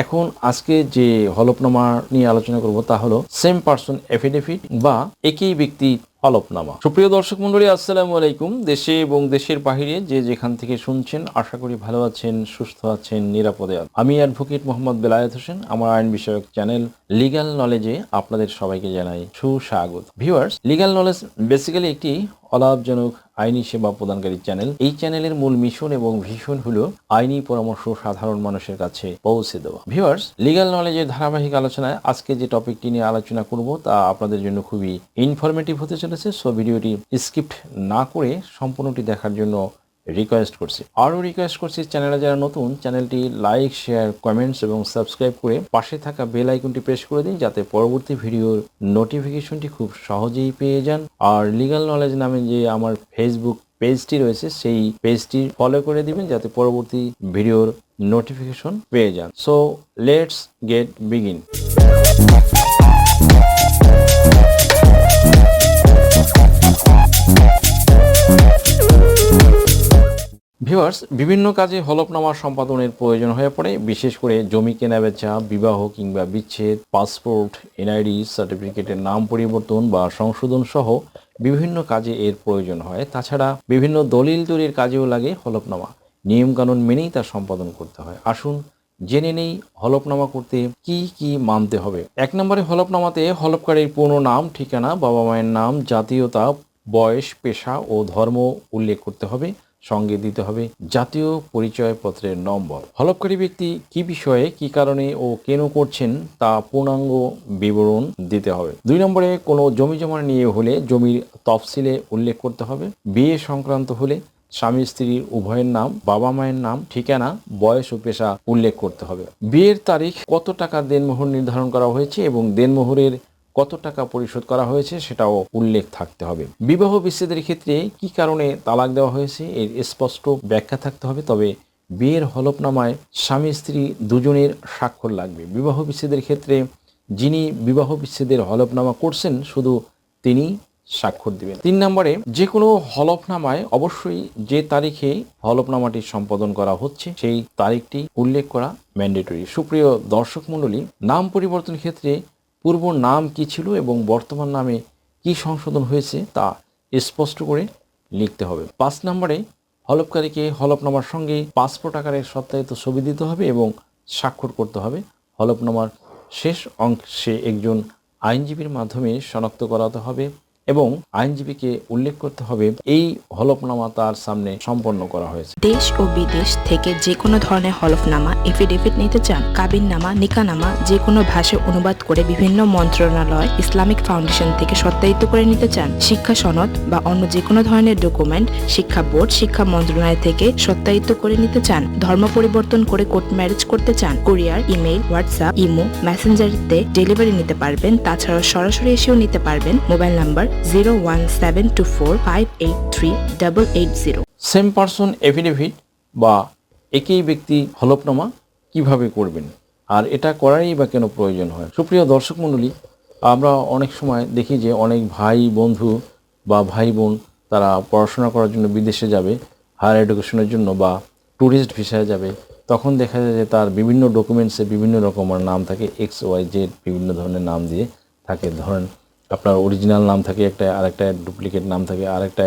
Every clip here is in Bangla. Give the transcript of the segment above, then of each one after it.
এখন আজকে যে হলফনামা নিয়ে আলোচনা করব তা হলো সেম পারসন এফিডেভিট বা একই ব্যক্তি হলফনামা। সুপ্রিয় দর্শক মণ্ডলী, আসসালামু আলাইকুম। দেশে এবং দেশের বাইরে যে যেখান থেকে শুনছেন, আশা করি ভালো আছেন, সুস্থ আছেন, নিরাপদে আছেন। আমি অ্যাডভোকেট মোহাম্মদ বেলায়েত হোসেন। আমার আইন বিষয়ক চ্যানেল লিগ্যাল নলেজে আপনাদের সবাইকে জানাই সুস্বাগত। ভিউয়ার্স, লিগ্যাল নলেজ বেসিক্যালি একটি অলাভজনক আইনি সেবা প্রদানকারী চ্যানেল। এই চ্যানেলের মূল মিশন এবং ভিশন হলো আইনি পরামর্শ সাধারণ মানুষের কাছে পৌঁছে দেওয়া। ভিউয়ার্স, লিগ্যাল নলেজের ধারাবাহিক আলোচনায় আজকে যে টপিকটি নিয়ে আলোচনা করব তা আপনাদের জন্য খুবই ইনফরমেটিভ হতে চলেছে। সো ভিডিওটি স্কিপ না করে সম্পূর্ণটি দেখার জন্য রিকোয়েস্ট করছি। আরও রিকোয়েস্ট করছি, চ্যানেলে যারা নতুন, চ্যানেলটি লাইক, শেয়ার, কমেন্টস এবং সাবস্ক্রাইব করে পাশে থাকা বেল আইকনটি প্রেস করে দিন, যাতে পরবর্তী ভিডিওর নোটিফিকেশনটি খুব সহজেই পেয়ে যান। আর লিগ্যাল নলেজ নামে যে আমার ফেসবুক পেজটি রয়েছে, সেই পেজটি ফলো করে দিবেন, যাতে পরবর্তী ভিডিওর নোটিফিকেশন পেয়ে যান। So let's get begin. Viewers, বিভিন্ন কাজে হলফনামা সম্পাদনের প্রয়োজন হয়ে পড়ে। বিশেষ করে জমি কেনাবেচা, বিবাহ কিংবা বিচ্ছেদ, পাসপোর্ট, এনআইডি সার্টিফিকেটের নাম পরিবর্তন বা সংশোধন সহ বিভিন্ন কাজে এর প্রয়োজন হয়। তাছাড়া বিভিন্ন দলিল তৈরির কাজেও লাগে হলফনামা। নিয়মকানুন মেনেই তা সম্পাদন করতে হয়। আসুন জেনে নেই হলফনামা করতে কি কি মানতে হবে। 1 নম্বরে, হলফনামাতে হলফকারীর পূর্ণ নাম, ঠিকানা, বাবা মায়ের নাম, জাতীয়তা, বয়স, পেশা ও ধর্ম উল্লেখ করতে হবে। সঙ্গে দিতে হবে জাতীয় পরিচয়পত্রের নম্বর। হলফকারী ব্যক্তি কি বিষয়ে, কি কারণে ও কেন করছেন তা পূর্ণাঙ্গ বিবরণ দিতে হবে। 2 নম্বরে, কোনো জমি জমা নিয়ে হলে জমির তফসিলে উল্লেখ করতে হবে। বিয়ে সংক্রান্ত হলে স্বামী স্ত্রীর উভয়ের নাম, বাবা মায়ের নাম, ঠিকানা, বয়স ও পেশা উল্লেখ করতে হবে। বিয়ের তারিখ, কত টাকা দেনমোহর নির্ধারণ করা হয়েছে এবং দেনমোহরের কত টাকা পরিশোধ করা হয়েছে সেটাও উল্লেখ থাকতে হবে। বিবাহ বিচ্ছেদের ক্ষেত্রে কি কারণে তালাক দেওয়া হয়েছে এর স্পষ্ট ব্যাখ্যা থাকতে হবে। তবে বিয়ের হলফনামায় স্বামী স্ত্রী দুজনের স্বাক্ষর লাগবে। বিবাহ বিচ্ছেদের ক্ষেত্রে যিনি বিবাহ বিচ্ছেদের হলফনামা করছেন শুধু তিনি স্বাক্ষর দিবেন। 3 নম্বরে, যে কোনো হলফনামায় অবশ্যই যে তারিখে হলফনামাটি সম্পাদন করা হচ্ছে সেই তারিখটি উল্লেখ করা ম্যান্ডেটরি। সুপ্রিয় দর্শক মণ্ডলী, নাম পরিবর্তনের ক্ষেত্রে পূর্ব নাম কি ছিল এবং বর্তমান নামে কি সংশোধন হয়েছে তা স্পষ্ট করে লিখতে হবে। 5 নম্বরে, হলফকারীকে হলফনামার সঙ্গে পাসপোর্ট আকারের সত্যায়িত ছবি দিতে হবে এবং স্বাক্ষর করতে হবে। হলফনামার শেষ অংশে একজন আইনজীবীর মাধ্যমে শনাক্ত করাতে হবে এবং আইনজীবীকে উল্লেখ করতে হবে এই হলফনামা তার সামনে সম্পন্ন করা হয়েছে। দেশ ও বিদেশ থেকে যে কোনো ধরনের হলফনামা, এফিডেভিট নিতে চান, কাবিননামা, নিকানামা যে কোনো ভাষায় অনুবাদ করে বিভিন্ন মন্ত্রণালয়, ইসলামিক ফাউন্ডেশন থেকে সত্যায়িত করে নিতে চান, শিক্ষা সনদ বা অন্য যে কোনো ধরনের ডকুমেন্ট শিক্ষা বোর্ড, শিক্ষা মন্ত্রণালয় থেকে সত্যায়িত করে নিতে চান, ধর্ম পরিবর্তন করে কোর্ট ম্যারেজ করতে চান, কুরিয়ার, ইমেইল, হোয়াটসঅ্যাপ, ইমো, মেসেঞ্জারিতে ডেলিভারি নিতে পারবেন। তাছাড়াও সরাসরি এসেও নিতে পারবেন। Mobile number 01724583880। Same person affidavit বা একই ব্যক্তি হলফনামা কিভাবে করবেন আর এটা করারই বা কেন প্রয়োজন হয়? সুপ্রিয় দর্শক মণ্ডলী, আমরা অনেক সময় দেখি যে অনেক ভাই বন্ধু বা ভাই বোন তারা পড়াশোনা করার জন্য বিদেশে যাবে, হায়ার এডুকেশনের জন্য বা ট্যুরিস্ট ভিসায় যাবে। তখন দেখা যায় যে তার বিভিন্ন ডকুমেন্টসে বিভিন্ন রকমের নাম থাকে, XYZ বিভিন্ন ধরনের নাম দিয়ে থাকে। ধরেন আপনার অরিজিনাল নাম থাকে একটা, আরেকটা ডুপ্লিকেট নাম থাকে আরেকটা,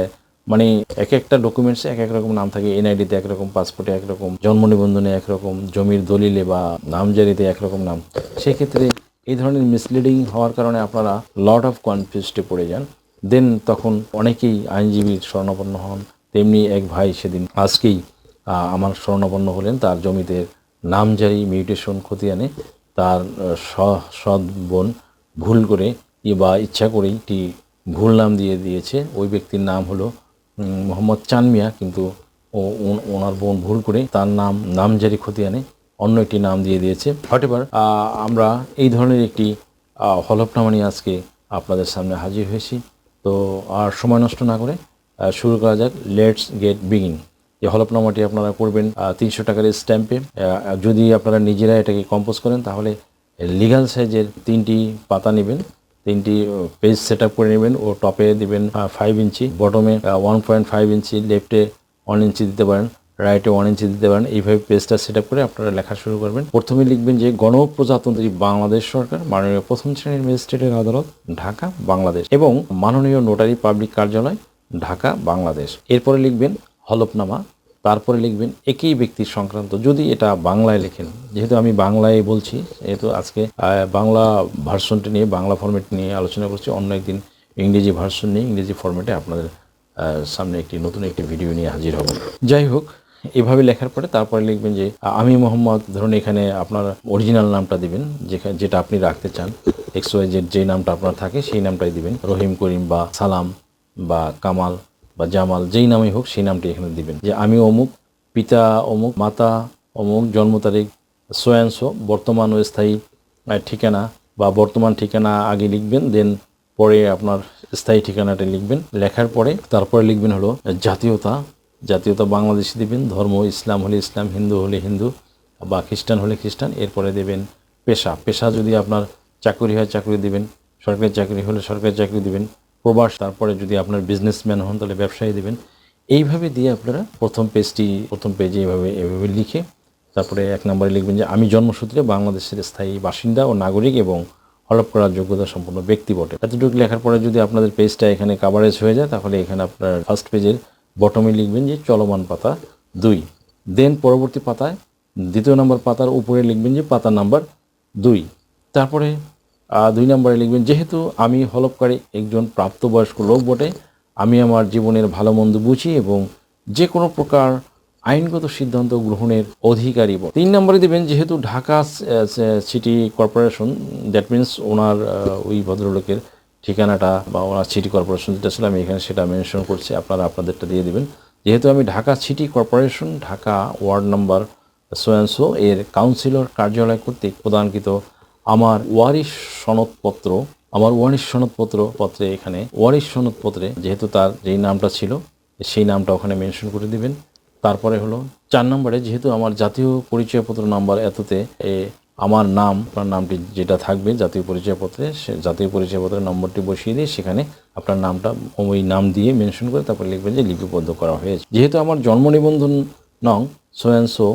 মানে এক একটা ডকুমেন্টসে এক এক রকম নাম থাকে। এনআইডিতে একরকম, পাসপোর্টে একরকম, জন্ম নিবন্ধনে একরকম, জমির দলিলে বা নামজারিতে একরকম নাম। সেক্ষেত্রে এই ধরনের মিসলিডিং হওয়ার কারণে আপনারা লট অফ কনফিউজডে পড়ে যান। দেন তখন অনেকেই আইনজীবীর শরণাপন্ন হন। তেমনি এক ভাই সেদিন আজকেই আমার শরণাপন্ন হলেন। তার জমিতে নামজারি মিউটেশন খতিয়ানে তার সৎ বোন ভুল করে বা ইচ্ছা করেই একটি ভুল নাম দিয়ে দিয়েছে। ওই ব্যক্তির নাম হলো মোহাম্মদ চান মিয়া, কিন্তু ওনার বোন ভুল করে তার নামজারি খতিয়ানে অন্য একটি নাম দিয়ে দিয়েছে। হোয়াটএভার, আমরা এই ধরনের একটি হলফনামা নিয়ে আজকে আপনাদের সামনে হাজির হয়েছি। তো আর সময় নষ্ট না করে শুরু করা যাক। Let's get begin. যে হলফনামাটি আপনারা করবেন 300 টাকার স্ট্যাম্পে। যদি আপনারা নিজেরা এটাকে কম্পোজ করেন তাহলে লিগাল সাইজের 3টি পাতা নেবেন, 3টি পেজ সেট আপ করে নেবেন ও টপে দিবেন 5 ইঞ্চি, বটমে 1.5 ইঞ্চি, লেফটে 1 ইঞ্চি দিতে পারেন, রাইটে 1 ইঞ্চি দিতে পারেন। এইভাবে পেজটা সেট আপ করে আপনারা লেখা শুরু করবেন। প্রথমে লিখবেন যে গণপ্রজাতন্ত্রী বাংলাদেশ সরকার, মাননীয় প্রথম শ্রেণীর ম্যাজিস্ট্রেটের আদালত, ঢাকা, বাংলাদেশ, এবং মাননীয় নোটারি পাবলিক কার্যালয়, ঢাকা, বাংলাদেশ। এরপরে লিখবেন হলফনামা, তারপরে লিখবেন একই ব্যক্তির সংক্রান্ত, যদি এটা বাংলায় লেখেন। যেহেতু আমি বাংলায় বলছি, যেহেতু আজকে বাংলা ভার্সনটি নিয়ে, বাংলা ফরম্যাট নিয়ে আলোচনা করছি, অন্য একদিন ইংরেজি ভার্সন নিয়ে ইংরেজি ফরম্যাটে আপনাদের সামনে নতুন একটি ভিডিও নিয়ে হাজির হব। যাই হোক, এভাবে লেখার পরে তারপরে লিখবেন যে আমি মোহাম্মদ, ধরুন এখানে আপনার অরিজিনাল নামটা দিবেন, যেটা আপনি রাখতে চান, XYZ যে নামটা আপনার থাকে সেই নামটাই দিবেন। রহিম, করিম বা সালাম বা কামাল বা জামাল, যেই নামই হোক সেই নামটি এখানে দিবেন। যে আমি অমুক, পিতা অমুক, মাতা অমুক, জন্ম তারিখ সোয়াংশো, বর্তমান ও স্থায়ী ঠিকানা বা বর্তমান ঠিকানা আগে লিখবেন, দেন পরে আপনার স্থায়ী ঠিকানাটা লিখবেন। লেখার পরে তারপরে লিখবেন হলো জাতীয়তা বাংলাদেশি দিবেন। ধর্ম ইসলাম হলে ইসলাম, হিন্দু হলে হিন্দু বা খ্রিস্টান হলে খ্রিস্টান। এরপরে দেবেন পেশা যদি আপনার চাকরি হয় চাকরি দিবেন, সরকারি চাকরি হলে সরকারি চাকরি দিবেন, প্রবাস, তারপরে যদি আপনার বিজনেসম্যান হন তাহলে ব্যবসায়ী দিবেন। এইভাবে দিয়ে আপনারা প্রথম পেজে এভাবে লিখে তারপরে 1 নম্বরে লিখবেন যে আমি জন্মসূত্রে বাংলাদেশের স্থায়ী বাসিন্দা ও নাগরিক এবং হলফ করার যোগ্যতা সম্পন্ন ব্যক্তি বটে। এতটুকু লেখার পরে যদি আপনাদের পেজটা এখানে কাভারেজ হয়ে যায়, তাহলে এখানে আপনার ফার্স্ট পেজের বটমে লিখবেন যে চলমান পাতা 2, দেন পরবর্তী পাতায় 2 নম্বর পাতার উপরে লিখবেন যে পাতা নাম্বার 2, তারপরে 2 নম্বরে লিখবেন যেহেতু আমি হলফকারী একজন প্রাপ্তবয়স্ক লোক বটে, আমি আমার জীবনের ভালো মন্দ বুঝি এবং যে কোনো প্রকার আইনগত সিদ্ধান্ত গ্রহণের অধিকারী। 3 নম্বরে দেবেন যেহেতু Dhaka city corporation, that means ওনার ওই ভদ্রলোকের ঠিকানাটা বা ওনার সিটি কর্পোরেশন যেটা ছিল আমি এখানে সেটা মেনশন করছি, আপনারা আপনাদেরটা দিয়ে দেবেন। যেহেতু আমি Dhaka city corporation, Dhaka ward number সোয়াংশো এর কাউন্সিলর কার্যালয় কর্তৃক প্রদানকৃত আমার ওয়ারিশ সনদপত্রে এখানে ওয়ারিশ সনদপত্রে যেহেতু তার যেই নামটা ছিল সেই নামটা ওখানে মেনশন করে দিবেন। তারপরে হলো 4 নম্বরে যেহেতু আমার জাতীয় পরিচয়পত্র নাম্বার এততে আমার নামটি যেটা থাকবে জাতীয় পরিচয়পত্রে, সে জাতীয় পরিচয়পত্রের নম্বরটি বসিয়ে দিয়ে সেখানে আপনার নামটা ওই নাম দিয়ে মেনশন করে তারপরে লিখবেন যে লিপিবদ্ধ করা হয়েছে। যেহেতু আমার জন্ম নিবন্ধন নং সোয়াংশো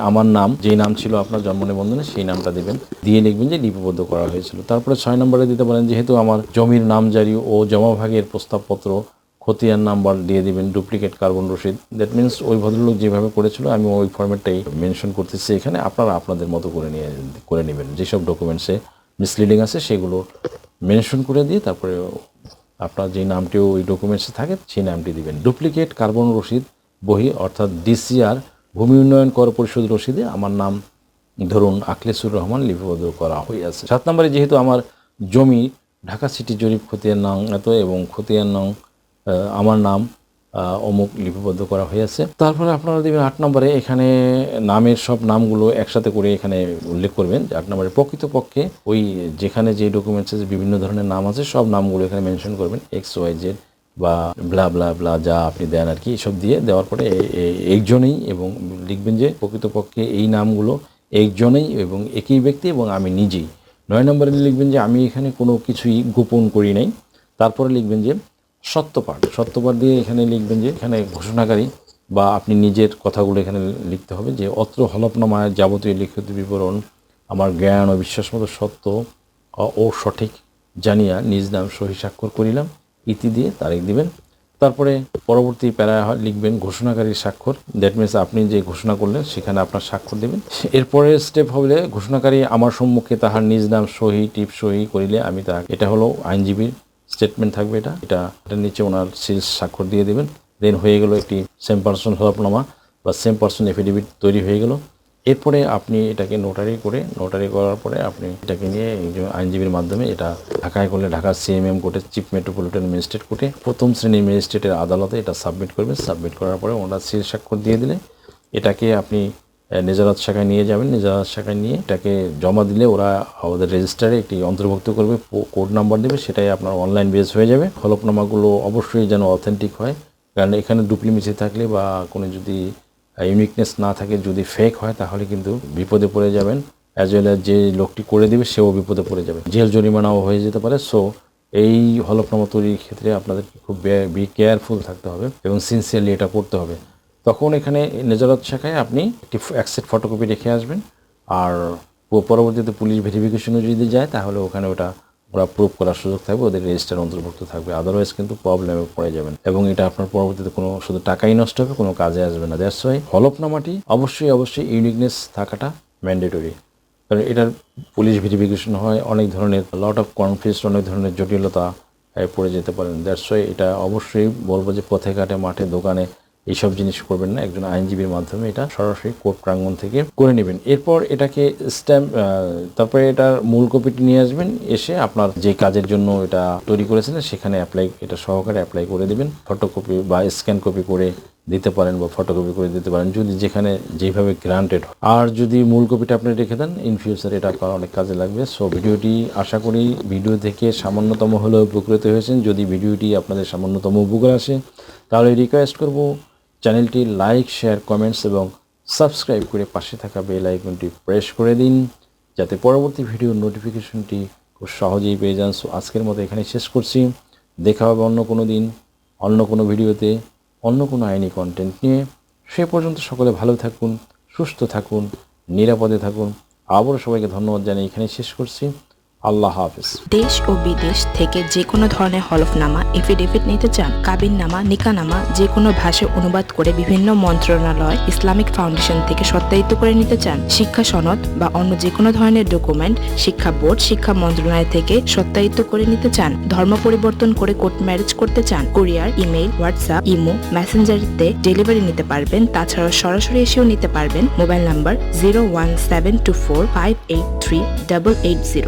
আমার নাম যেই নাম ছিল আপনার জন্ম নিবন্ধনে সেই নামটা দিবেন, দিয়ে লিখবেন যে লিপিবদ্ধ করা হয়েছিল। তারপরে 6 নম্বরে দিতে পারেন যেহেতু আমার জমির নামজারি ও জমাভাগের প্রস্তাবপত্র খতিয়ান নাম্বার দিয়ে দিবেন, ডুপ্লিকেট কার্বন রসিদ, দ্যাট মিনস ওই ভদ্রলোক যেভাবে করেছিল আমি ওই ফরম্যাটটাই মেনশন করতেছি এখানে, আপনারা আপনাদের মতো করে নেবেন। যেসব ডকুমেন্টসে মিসলিডিং আছে সেগুলো মেনশন করে দিয়ে তারপরে আপনার যে নামটিও ওই ডকুমেন্টসে থাকে সেই নামটি দিবেন। ডুপ্লিকেট কার্বন রসিদ বহি অর্থাৎ DCR ভূমি উন্নয়ন কর পরিষদ রসিদে আমার নাম ধরুন আখলেসুর রহমান লিপিবদ্ধ করা হইয়াছে। 7 নম্বরে যেহেতু আমার জমি ঢাকা সিটি জরিপ খতিয়ান নং এত এবং খতিয়ান নং আমার নাম অমুক লিপিবদ্ধ করা হয়েছে। তারপরে আপনারা দেবেন 8 নম্বরে এখানে নামের সব নামগুলো একসাথে করে এখানে উল্লেখ করবেন। 8 নম্বরে প্রকৃতপক্ষে ওই যেখানে যে ডকুমেন্টসে বিভিন্ন ধরনের নাম আছে সব নামগুলো এখানে মেনশন করবেন, XYZ বা ব্লা ব্লা ব্লা যা আপনি দেন আর কি, এসব দিয়ে দেওয়ার পরে একজনেই এবং লিখবেন যে প্রকৃতপক্ষে এই নামগুলো একজনেই এবং একই ব্যক্তি এবং আমি নিজেই। 9 নম্বরে লিখবেন যে আমি এখানে কোনো কিছুই গোপন করি নাই। তারপরে লিখবেন যে সত্যপাঠ দিয়ে এখানে লিখবেন যে এখানে ঘোষণাকারী বা আপনি নিজের কথাগুলো এখানে লিখতে হবে যে অত্র হলফনামায় যাবতীয় লিখিত বিবরণ আমার জ্ঞান ও বিশ্বাস মতো সত্য ও সঠিক জানিয়া নিজ নাম সহি স্বাক্ষর করিলাম, ইতি দিয়ে তারিখ দিবেন। তারপরে পরবর্তী প্যারা লিখবেন ঘোষণাকারীর স্বাক্ষর, দ্যাট মিনস আপনি যে ঘোষণা করলেন সেখানে আপনার স্বাক্ষর দেবেন। এরপরের স্টেপ হলে ঘোষণাকারী আমার সম্মুখে তাহার নিজ নাম সহি করিলে আমি তাহাকে, এটা হলো আইনজীবীর স্টেটমেন্ট থাকবে, এটার নিচে ওনার সিলস স্বাক্ষর দিয়ে দেবেন। দেন হয়ে গেল একটি সেম পারসন হলফনামা বা সেম পারসন এফিডেভিট তৈরি হয়ে গেল। এরপরে আপনি এটাকে নোটারি করার পরে আপনি এটাকে নিয়ে আইনজীবীর মাধ্যমে এটা ঢাকায় করলে ঢাকার CMM কোর্টে, চিফ মেট্রোপলিটন ম্যাজিস্ট্রেট কোর্টে, প্রথম শ্রেণীর ম্যাজিস্ট্রেটের আদালতে এটা সাবমিট করবেন। সাবমিট করার পরে ওনার সিল স্বাক্ষর দিয়ে দিলে এটাকে আপনি নেজারাত শাখায় নিয়ে যাবেন। নেজারাত শাখায় নিয়ে এটাকে জমা দিলে ওরা আমাদের রেজিস্টারে একটি অন্তর্ভুক্ত করবে, কোড নাম্বার দেবে, সেটাই আপনার অনলাইন বেস হয়ে যাবে। হলফনামাগুলো অবশ্যই যেন অথেন্টিক হয়, কারণ এখানে ডুপ্লিমেসি থাকলে বা কোনো যদি ইউনিকনেস না থাকে, যদি ফেক হয় তাহলে কিন্তু বিপদে পড়ে যাবেন, অ্যাজ ওয়েল অ্যাজ যে লোকটি করে দেবে সেও বিপদে পড়ে যাবে, জেল জরিমানাও হয়ে যেতে পারে। সো এই হলফনামা তৈরির ক্ষেত্রে আপনাদেরকে খুব বি কেয়ারফুল থাকতে হবে এবং সিনসিয়ারলি এটা করতে হবে। তখন এখানে নেজারত শাখায় আপনি একটি অ্যাকসেপ্ট ফটোকপি রেখে আসবেন। আর পরবর্তীতে পুলিশ ভেরিফিকেশনে যদি যায় তাহলে ওখানে ওরা প্রুভ করার সুযোগ থাকবে, ওদের রেজিস্টার অন্তর্ভুক্ত থাকবে। আদারওয়াইজ কিন্তু প্রবলেমে পড়ে যাবেন এবং এটা আপনার পরবর্তীতে কোনো শুধু টাকাই নষ্ট হবে, কোনো কাজে আসবে না। দ্যাটস ওয়াই হলফনামাটি অবশ্যই ইউনিকনেস থাকাটা ম্যান্ডেটরি। কারণ এটার পুলিশ ভেরিফিকেশন হয়, অনেক ধরনের লট অফ কনফিউজ, অনেক ধরনের জটিলতা পড়ে যেতে পারেন। দ্যাটস ওয়াই এটা অবশ্যই বলবো যে পথে ঘাটে মাঠে দোকানে এইসব জিনিস করবেন না, একজন আইনজীবীর মাধ্যমে এটা সরাসরি কোর্ট প্রাঙ্গণ থেকে করে নেবেন। এরপর এটাকে স্ট্যাম্প, তারপরে এটার মূল কপিটি নিয়ে আসবেন, এসে আপনার যে কাজের জন্য এটা তৈরি করেছিলেন সেখানে এটা সহকারে অ্যাপ্লাই করে দেবেন। ফটোকপি বা স্ক্যান কপি করে দিতে পারেন বা ফটোকপি করে দিতে পারেন, যদি যেখানে যেভাবে গ্রান্টেড। আর যদি মূল কপিটা আপনি রেখে দেন, ইন ফিউচার এটা আপনার অনেক কাজে লাগবে। সো ভিডিওটি আশা করি ভিডিও থেকে সামান্যতম হলেও উপকৃত হয়েছেন। যদি ভিডিওটি আপনাদের সামান্যতম উপকার আসে তাহলে রিকোয়েস্ট করব চ্যানেলটি লাইক, শেয়ার, কমেন্টস এবং সাবস্ক্রাইব করে পাশে থাকা বেল আইকনটি প্রেস করে দিন, যাতে পরবর্তী ভিডিওর নোটিফিকেশনটি খুব সহজেই পেয়ে যান। সো আজকের মতো এখানে শেষ করছি। দেখা হবে অন্য কোনো দিন, অন্য কোনো ভিডিওতে, অন্য কোনো আইনি কন্টেন্ট নিয়ে। সে পর্যন্ত সকলে ভালো থাকুন, সুস্থ থাকুন, নিরাপদে থাকুন। আবারও সবাইকে ধন্যবাদ জানিয়ে এখানে শেষ করছি। আল্লাহ হাফেজ। দেশ ও বিদেশ থেকে যে কোনো ধরনের হলফনামা, এফিডেভিট নিতে চান, কাবিননামা, নিকানামা যে কোনো ভাষায় অনুবাদ করে বিভিন্ন মন্ত্রণালয়, ইসলামিক ফাউন্ডেশন থেকে সত্যায়িত করে নিতে চান, শিক্ষা সনদ বা অন্য যে কোনো ধরনের ডকুমেন্ট শিক্ষা বোর্ড, শিক্ষা মন্ত্রণালয় থেকে সত্যায়িত করে নিতে চান, ধর্ম পরিবর্তন করে কোর্ট ম্যারেজ করতে চান, কুরিয়ার, ইমেইল, হোয়াটসঅ্যাপ, ইমো, মেসেঞ্জারিতে ডেলিভারি নিতে পারবেন। তাছাড়াও সরাসরি এসেও নিতে পারবেন। Mobile number 01724583880।